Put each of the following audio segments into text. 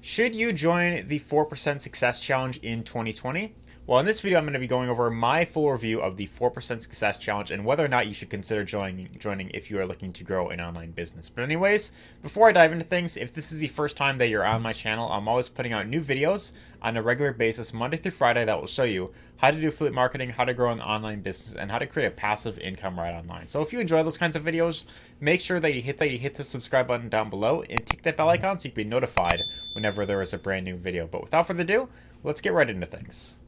Should you join the 4% Success Challenge in 2020? Well, in this video, I'm going to be going over my full review of the 4% Success Challenge and whether or not you should consider joining if you are looking to grow an online business. But anyways, before I dive into things, if this is the first time that you're on my channel, I'm always putting out new videos on a regular basis, Monday through Friday, that will show you how to do affiliate marketing, how to grow an online business, and how to create a passive income right online. So if you enjoy those kinds of videos, make sure that you hit the subscribe button down below and tick that bell icon so you can be notified whenever there is a brand new video. But without further ado, let's get right into things.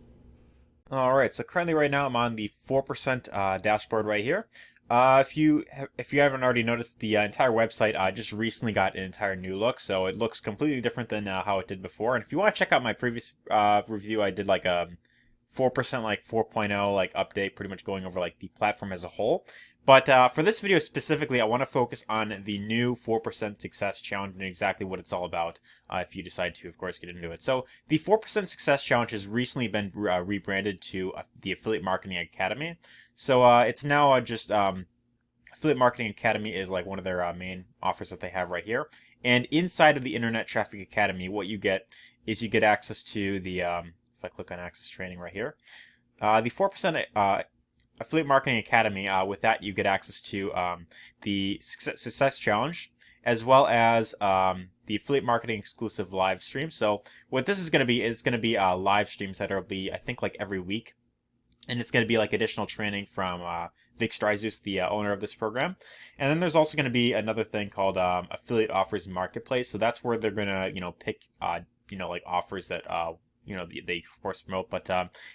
Alright, so currently right now I'm on the 4% dashboard right here. If you haven't already noticed, the entire website just recently got an entire new look, so it looks completely different than how it did before. And if you want to check out my previous review, I did like a 4% like 4.0 like update, pretty much going over like the platform as a whole. But for this video specifically, I want to focus on the new 4% Success Challenge and exactly what it's all about if you decide to, of course, get into it. So the 4% Success Challenge has recently been rebranded to the Affiliate Marketing Academy. So it's now just Affiliate Marketing Academy is like one of their main offers that they have right here. And inside of the Internet Traffic Academy, what you get is you get access to the, if I click on Access Training right here, the 4% Affiliate Marketing Academy. With that, you get access to the Success Challenge, as well as the Affiliate Marketing exclusive live stream. So what this is going to be is going to be live streams that will be, I think, like every week. And it's going to be like additional training from Vic Stryzus, the owner of this program. And then there's also going to be another thing called Affiliate Offers Marketplace. So that's where they're going to, pick, like offers that they of course promote. But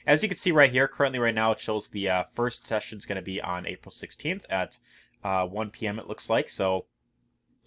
as you can see right here, currently right now it shows the first session is going to be on April 16th at 1 p.m. it looks like. So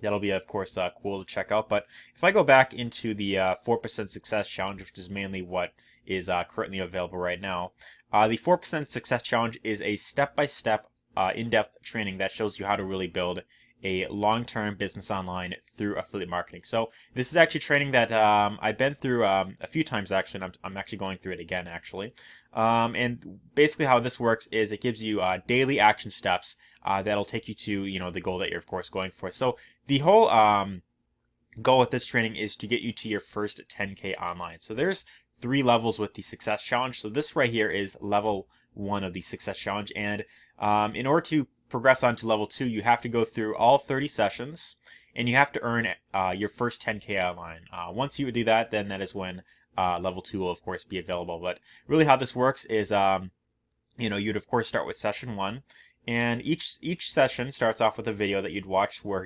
that'll be, of course, cool to check out. But if I go back into the 4% Success Challenge, which is mainly what is currently available right now, the 4% Success Challenge is a step-by-step, in-depth training that shows you how to really build a long-term business online through affiliate marketing. So this is actually training that I've been through a few times actually, and I'm actually going through it again actually. And basically how this works is it gives you daily action steps that'll take you to the goal that you're of course going for. So the whole goal with this training is to get you to your first 10K online. So there's 3 levels with the Success Challenge. So this right here is level 1 of the Success Challenge, and in order to progress on to level 2, you have to go through all 30 sessions, and you have to earn your first 10K online. Once you do that, then that is when level 2 will of course be available. But really how this works is you'd of course start with session 1, and each session starts off with a video that you'd watch where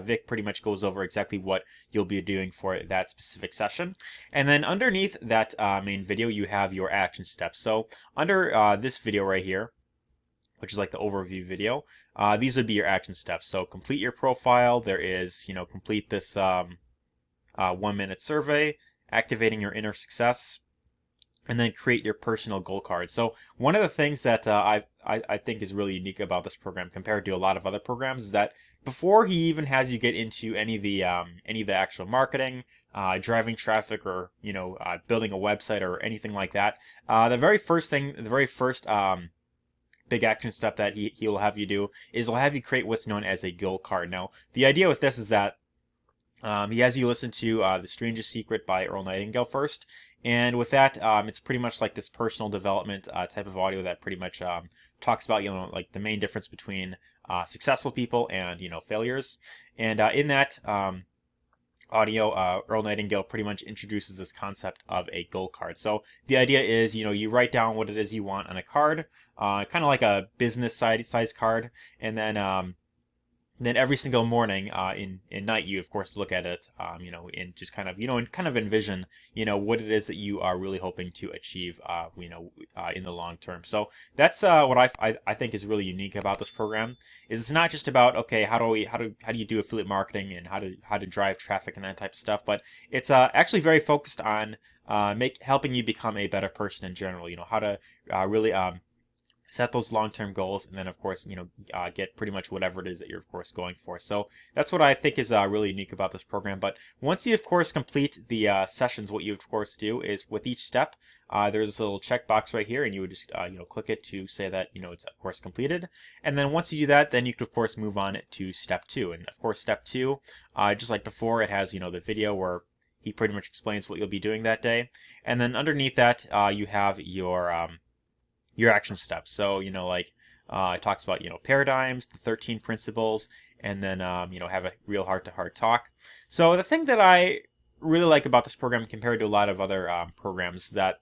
Vic pretty much goes over exactly what you'll be doing for that specific session. And then underneath that main video, you have your action steps. So under this video right here, which is like the overview video, these would be your action steps. So complete your profile. There is, complete this 1-minute survey, activating your inner success, and then create your personal goal card. So one of the things that I think is really unique about this program compared to a lot of other programs is that before he even has you get into any of the actual marketing, driving traffic, or building a website or anything like that, the very first big action step that he will have you do is he'll have you create what's known as a goal card. Now the idea with this is that he has you listen to The Strangest Secret by Earl Nightingale first. And with that, it's pretty much like this personal development type of audio that pretty much talks about, like the main difference between successful people and, failures. And in that audio, Earl Nightingale pretty much introduces this concept of a goal card. So the idea is, you write down what it is you want on a card, kind of like a business size card, and then every single morning in night you of course look at it and just kind of and kind of envision what it is that you are really hoping to achieve in the long term. So that's what I think is really unique about this program, is it's not just about, okay, how do you do affiliate marketing and how to drive traffic and that type of stuff, but it's actually very focused on helping you become a better person in general, how to really set those long-term goals, and then of course get pretty much whatever it is that you're of course going for. So that's what I think is really unique about this program. But once you of course complete the sessions, what you of course do is with each step there's this little checkbox right here, and you would just click it to say that it's of course completed. And then once you do that, then you could of course move on to step 2. And of course step 2, just like before, it has the video where he pretty much explains what you'll be doing that day. And then underneath that, you have your action steps. So, like it talks about, paradigms, the 13 principles, and then, have a real heart-to-heart talk. So the thing that I really like about this program compared to a lot of other programs that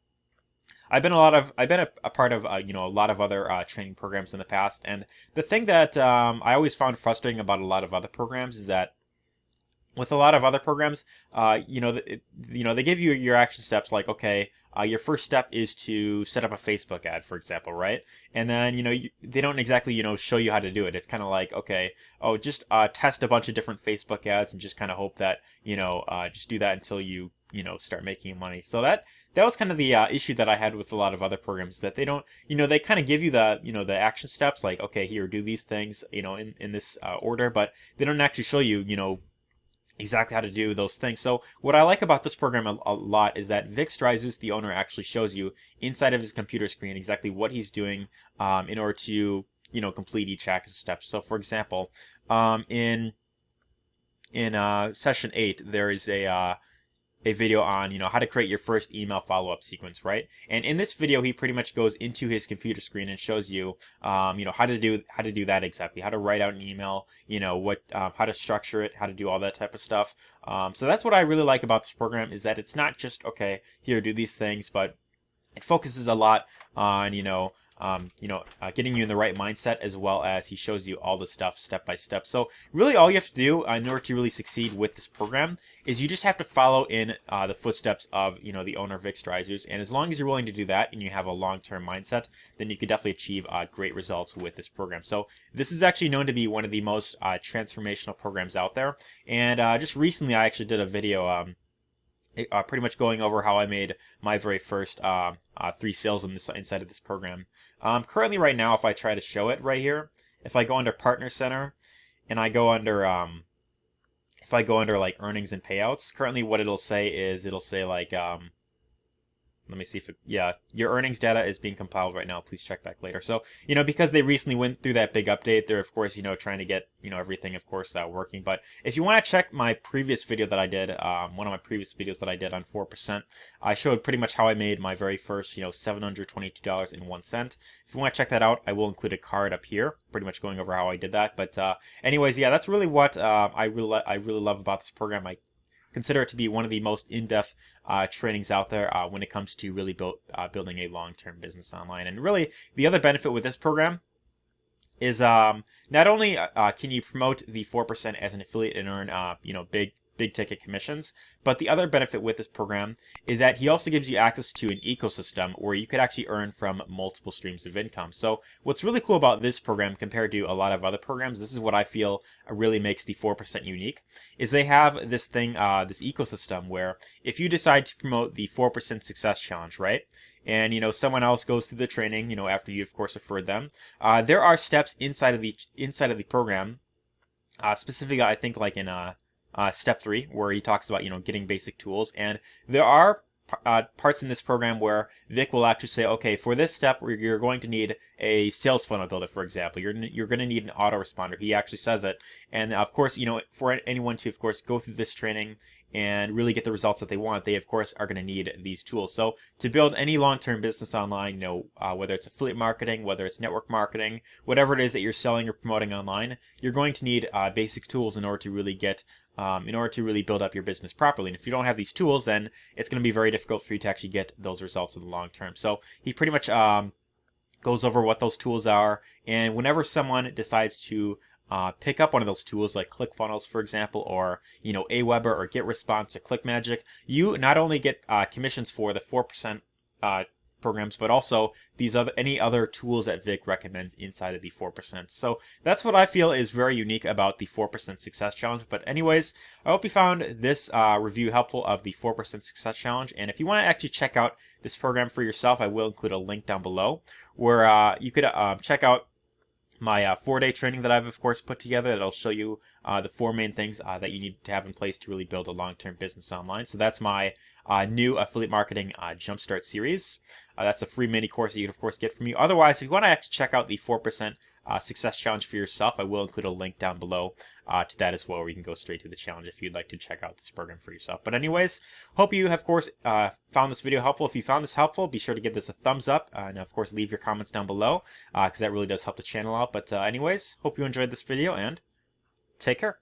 I've been a part of a lot of other training programs in the past, and the thing that I always found frustrating about a lot of other programs is that with a lot of other programs, they give you your action steps like, okay, your first step is to set up a Facebook ad, for example, right? And then, they don't exactly, show you how to do it. It's kind of like, okay, just test a bunch of different Facebook ads and just kind of hope that, just do that until you, start making money. So that was kind of the issue that I had with a lot of other programs, that they don't, they kind of give you the, the action steps, like, okay, here, do these things, in this order, but they don't actually show you, exactly how to do those things. So what I like about this program a lot is that Vic Stryzus, the owner, actually shows you inside of his computer screen exactly what he's doing in order to, complete each action step. So for example, in session 8, there is a video on how to create your first email follow-up sequence, right? And in this video, he pretty much goes into his computer screen and shows you how to do that exactly, how to write out an email, how to structure it, how to do all that type of stuff. So that's what I really like about this program, is that it's not just, okay, here, do these things, but it focuses a lot on getting you in the right mindset, as well as he shows you all the stuff step by step. So really all you have to do in order to really succeed with this program is you just have to follow in the footsteps of, the owner, Vic Stryzus. And as long as you're willing to do that and you have a long-term mindset, then you could definitely achieve great results with this program. So this is actually known to be one of the most transformational programs out there. And just recently I actually did a video pretty much going over how I made my very first 3 sales inside of this program. Currently right now, if I try to show it right here, if I go under Partner Center and I go under if I go under like earnings and payouts, currently what it'll say is, it'll say like let me see if your earnings data is being compiled right now. Please check back later. So, because they recently went through that big update, they're of course, trying to get, everything, of course, working. But if you want to check my previous video that I did, one of my previous videos that I did on 4%, I showed pretty much how I made my very first, $722.01. If you want to check that out, I will include a card up here, pretty much going over how I did that. But anyways, yeah, that's really what I really love about this program. I consider it to be one of the most in-depth trainings out there when it comes to really building a long-term business online. And really, the other benefit with this program is not only can you promote the 4% as an affiliate and earn big ticket commissions, but the other benefit with this program is that he also gives you access to an ecosystem where you could actually earn from multiple streams of income. So what's really cool about this program compared to a lot of other programs, this is what I feel really makes the 4% unique, is they have this thing, this ecosystem where if you decide to promote the 4% success challenge, right? And someone else goes through the training, after you of course referred them, there are steps inside of the program, specifically I think like in step 3, where he talks about getting basic tools. And there are parts in this program where Vic will actually say, okay, for this step you're going to need a sales funnel builder, for example. You're going to need an autoresponder. He actually says it. And of course, for anyone to of course go through this training and really get the results that they want, they of course are going to need these tools. So to build any long-term business online, whether it's affiliate marketing, whether it's network marketing, whatever it is that you're selling or promoting online, you're going to need basic tools in order to really build up your business properly. And if you don't have these tools, then it's going to be very difficult for you to actually get those results in the long term. So he pretty much goes over what those tools are, and whenever someone decides to pick up one of those tools like ClickFunnels, for example, or Aweber or GetResponse or ClickMagic, you not only get commissions for the 4% programs, but also any other tools that Vic recommends inside of the 4%. So that's what I feel is very unique about the 4% Success Challenge. But anyways, I hope you found this review helpful of the 4% Success Challenge. And if you want to actually check out this program for yourself, I will include a link down below where you could check out my 4-day training that I've of course put together. That'll show you the 4 main things that you need to have in place to really build a long-term business online. So that's my new affiliate marketing jumpstart series. That's a free mini course that you can of course get from me. Otherwise, if you want to actually check out the 4% success challenge for yourself. I will include a link down below to that as well, where you can go straight to the challenge if you'd like to check out this program for yourself. But anyways, hope you have, of course, found this video helpful. If you found this helpful, be sure to give this a thumbs up, and of course leave your comments down below, because that really does help the channel out. But anyways, hope you enjoyed this video, and take care.